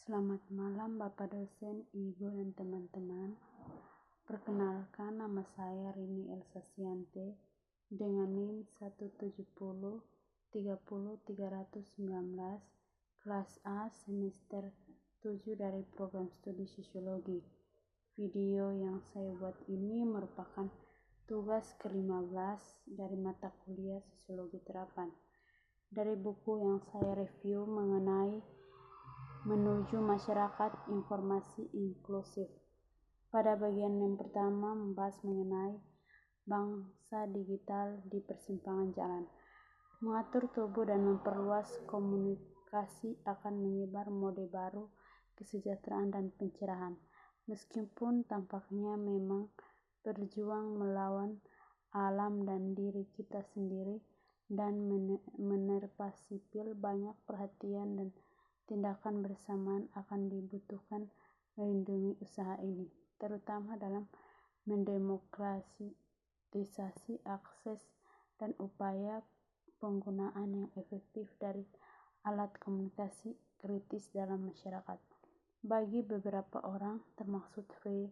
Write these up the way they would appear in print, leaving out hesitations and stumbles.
Selamat malam Bapak dosen, Ibu dan teman-teman. Perkenalkan, nama saya Rini Elsa Siante dengan NIM 170300319, kelas A semester 7 dari program studi sosiologi. Video yang saya buat ini merupakan tugas ke-15 dari mata kuliah sosiologi terapan. Dari buku yang saya review mengenai menuju masyarakat informasi inklusif. Pada bagian yang pertama membahas mengenai bangsa digital di persimpangan jalan. Mengatur tubuh dan memperluas komunikasi akan menyebar mode baru kesejahteraan dan pencerahan. Meskipun tampaknya memang berjuang melawan alam dan diri kita sendiri dan menerpa sipil, banyak perhatian dan tindakan bersamaan akan dibutuhkan melindungi usaha ini, terutama dalam mendemokratisasi akses dan upaya penggunaan yang efektif dari alat komunikasi kritis dalam masyarakat. Bagi beberapa orang, termasuk Freud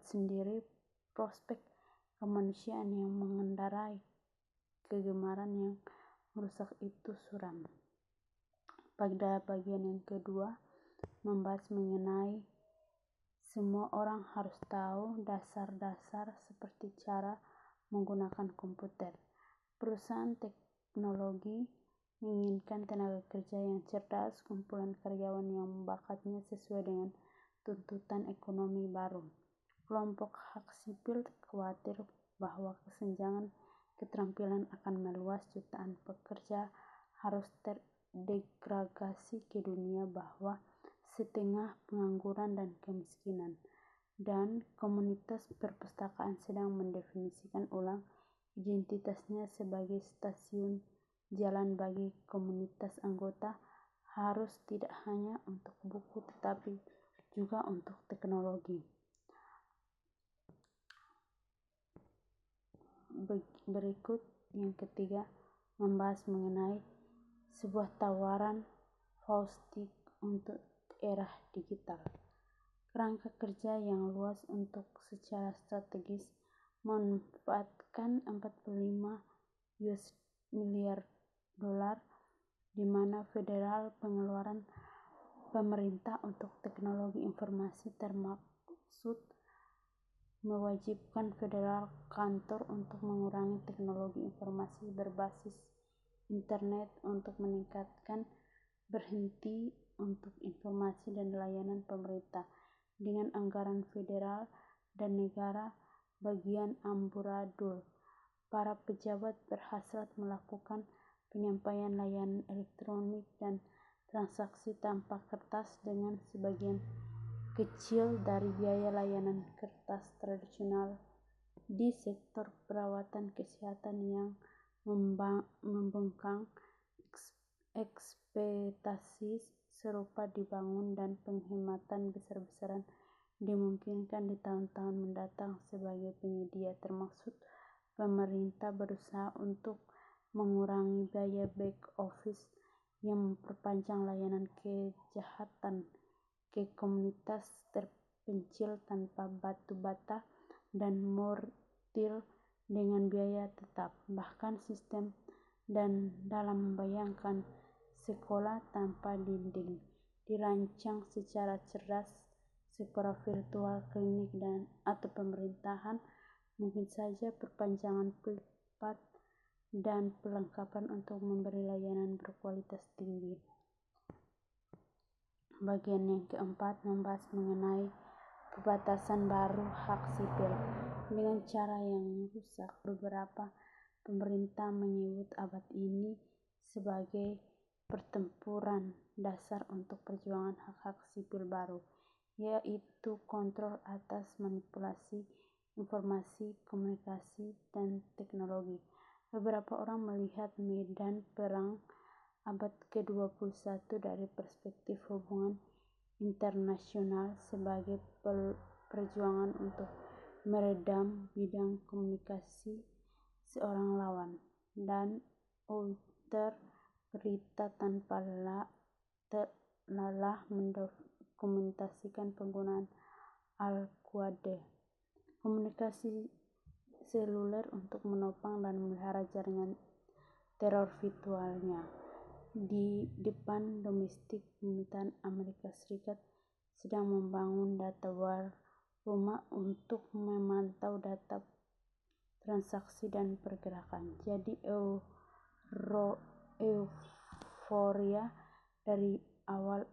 sendiri, prospek kemanusiaan yang mengendarai kegemaran yang merusak itu suram. Pada bagian yang kedua, membahas mengenai semua orang harus tahu dasar-dasar seperti cara menggunakan komputer. Perusahaan teknologi menginginkan tenaga kerja yang cerdas, kumpulan karyawan yang bakatnya sesuai dengan tuntutan ekonomi baru. Kelompok hak sipil khawatir bahwa kesenjangan keterampilan akan meluas, jutaan pekerja harus terdegradasi ke dunia bawah setengah pengangguran dan kemiskinan, dan komunitas perpustakaan sedang mendefinisikan ulang identitasnya sebagai stasiun jalan bagi komunitas anggota, harus tidak hanya untuk buku tetapi juga untuk teknologi. Berikut yang ketiga, membahas mengenai sebuah tawaran Faustik untuk era digital. Kerangka kerja yang luas untuk secara strategis memanfaatkan 45 miliar dolar, di mana federal pengeluaran pemerintah untuk teknologi informasi termaksud mewajibkan federal kantor untuk mengurangi teknologi informasi berbasis internet untuk meningkatkan berhenti untuk informasi dan layanan pemerintah dengan anggaran federal dan negara bagian amburadul. Para pejabat berhasrat melakukan penyampaian layanan elektronik dan transaksi tanpa kertas dengan sebagian kecil dari biaya layanan kertas tradisional di sektor perawatan kesehatan yang membengkang. Ekspektasi serupa dibangun dan penghematan besar-besaran dimungkinkan di tahun-tahun mendatang sebagai penyedia, termasuk pemerintah berusaha untuk mengurangi biaya back office yang memperpanjang layanan kejahatan ke komunitas terpencil tanpa batu bata dan mortil dengan biaya tetap. Bahkan sistem dan dalam membayangkan sekolah tanpa dinding dirancang secara cerdas, sekolah virtual, klinik atau pemerintahan mungkin saja perpanjangan privat dan perlengkapan untuk memberi layanan berkualitas tinggi. Bagian yang keempat membahas mengenai pembatasan baru hak sipil dengan cara yang merusak. Beberapa pemerintah menyebut abad ini sebagai pertempuran dasar untuk perjuangan hak-hak sipil baru, yaitu kontrol atas manipulasi informasi, komunikasi, dan teknologi. Beberapa orang melihat medan perang abad ke-21 dari perspektif hubungan internasional sebagai perjuangan untuk meredam bidang komunikasi seorang lawan dan outer berita tanpa telah mendokumentasikan penggunaan Al-Qaeda komunikasi seluler untuk menopang dan memelihara jaringan teror virtualnya. Di depan domestik, pemerintahan Amerika Serikat sedang membangun data war rumah untuk memantau data transaksi dan pergerakan. Jadi euforia dari awal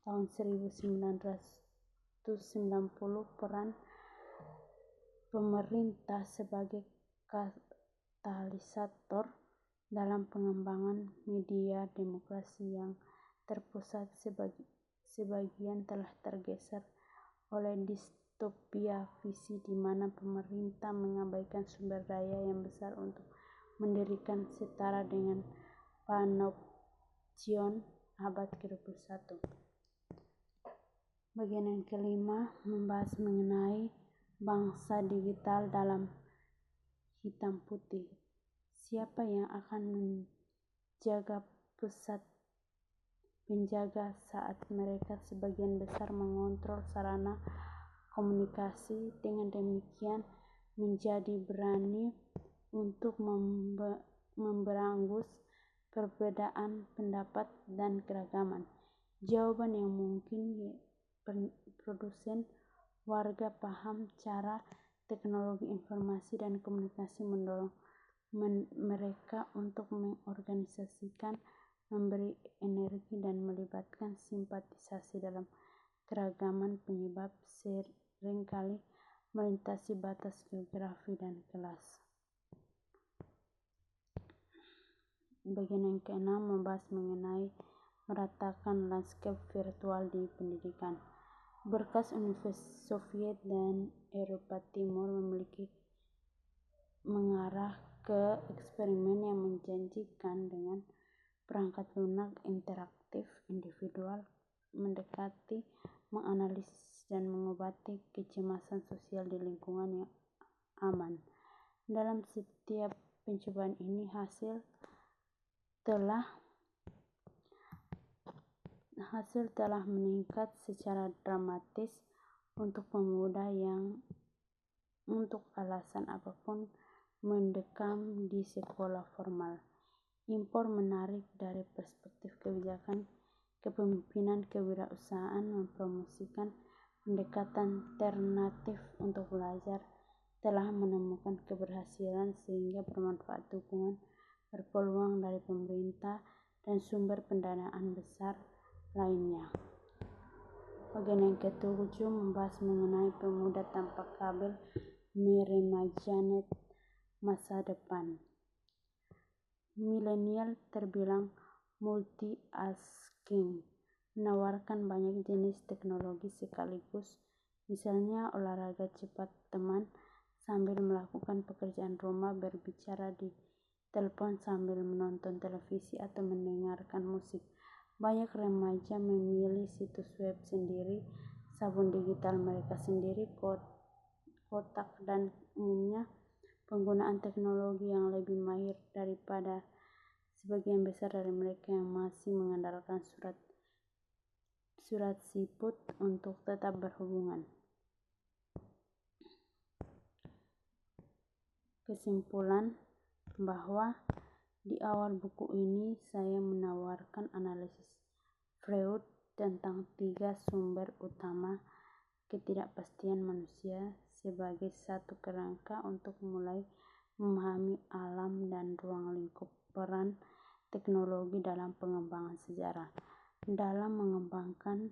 tahun 1990, peran pemerintah sebagai katalisator dalam pengembangan media demokrasi yang terpusat sebagian telah tergeser oleh distopia visi di mana pemerintah mengabaikan sumber daya yang besar untuk mendirikan setara dengan panopticon abad ke-21. Bagian yang kelima membahas mengenai bangsa digital dalam hitam putih. Siapa yang akan menjaga pusat penjaga saat mereka sebagian besar mengontrol sarana komunikasi, dengan demikian menjadi berani untuk memberangus perbedaan pendapat dan keragaman? Jawaban yang mungkin produsen warga paham cara teknologi informasi dan komunikasi mendorong mereka untuk mengorganisasikan, memberi energi dan melibatkan simpatisasi dalam keragaman penyebab seringkali melintasi batas geografi dan kelas. Bagian yang keenam membahas mengenai meratakan landscape virtual di pendidikan. Berkas Universitas Soviet dan Eropa Timur mengarah ke eksperimen yang menjanjikan dengan perangkat lunak interaktif individual mendekati, menganalisis, dan mengobati kecemasan sosial di lingkungan yang aman. Dalam setiap pencobaan ini hasil telah meningkat secara dramatis untuk pemuda yang untuk alasan apapun mendekam di sekolah formal. Impor menarik dari perspektif kebijakan kepemimpinan kewirausahaan mempromosikan pendekatan alternatif untuk belajar telah menemukan keberhasilan sehingga bermanfaat. Dukungan berpeluang dari pemerintah dan sumber pendanaan besar lainnya. Bagian yang ketujuh membahas mengenai pemuda tanpa kabel meremajanet masa depan. Milenial terbilang multi-tasking, menawarkan banyak jenis teknologi sekaligus, misalnya olahraga cepat teman sambil melakukan pekerjaan rumah, berbicara di telepon sambil menonton televisi atau mendengarkan musik. Banyak remaja memilih situs web sendiri, sabun digital mereka sendiri, kotak, dan umumnya penggunaan teknologi yang lebih mahir daripada sebagian besar dari mereka yang masih mengandalkan surat siput untuk tetap berhubungan. Kesimpulan bahwa di awal buku ini saya menawarkan analisis Freud tentang 3 sumber utama ketidakpastian manusia sebagai satu kerangka untuk mulai memahami alam dan ruang lingkup peran teknologi dalam pengembangan sejarah. Dalam mengembangkan,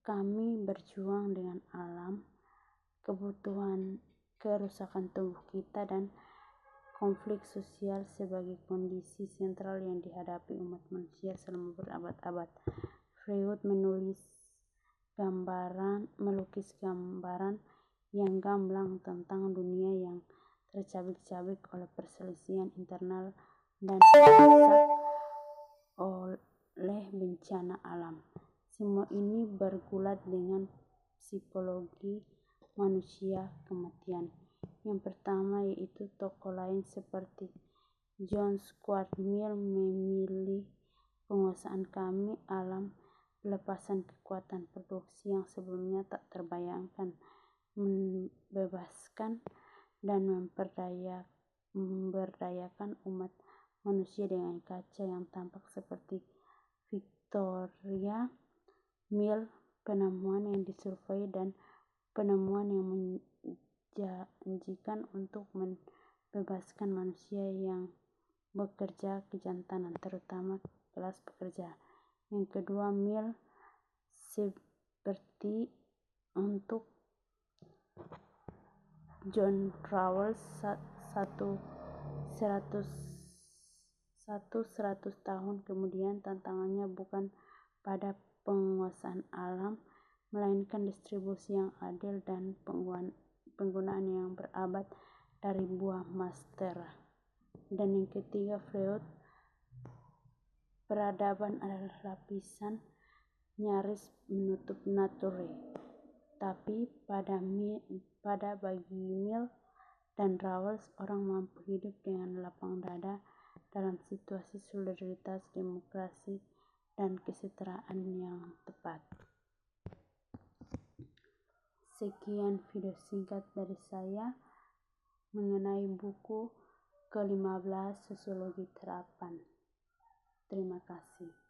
kami berjuang dengan alam, kebutuhan kerusakan tubuh kita, dan konflik sosial sebagai kondisi sentral yang dihadapi umat manusia selama berabad-abad. Freud melukis gambaran yang gamblang tentang dunia yang tercabik-cabik oleh perselisihan internal dan dirusak oleh bencana alam. Semua ini bergulat dengan psikologi manusia kematian. Yang pertama yaitu tokoh lain seperti John Stuart Mill memilih penguasaan kami alam, pelepasan kekuatan produksi yang sebelumnya tak terbayangkan, membebaskan dan memberdayakan umat manusia dengan kaca yang tampak seperti Victoria Mill, penemuan yang disurvei dan penemuan yang menjanjikan untuk membebaskan manusia yang bekerja kejantanan, terutama kelas pekerja. Yang kedua, Mill seperti untuk John Rawls 100 tahun kemudian. Tantangannya bukan pada penguasaan alam, melainkan distribusi yang adil dan penggunaan yang berabad dari buah mastera. Dan yang ketiga, Freud, peradaban adalah lapisan nyaris menutup nature. Tapi bagi Mill dan Rawls, orang mampu hidup dengan lapang dada dalam situasi solidaritas, demokrasi, dan kesetaraan yang tepat. Sekian video singkat dari saya mengenai buku ke-15 Sosiologi Terapan. Terima kasih.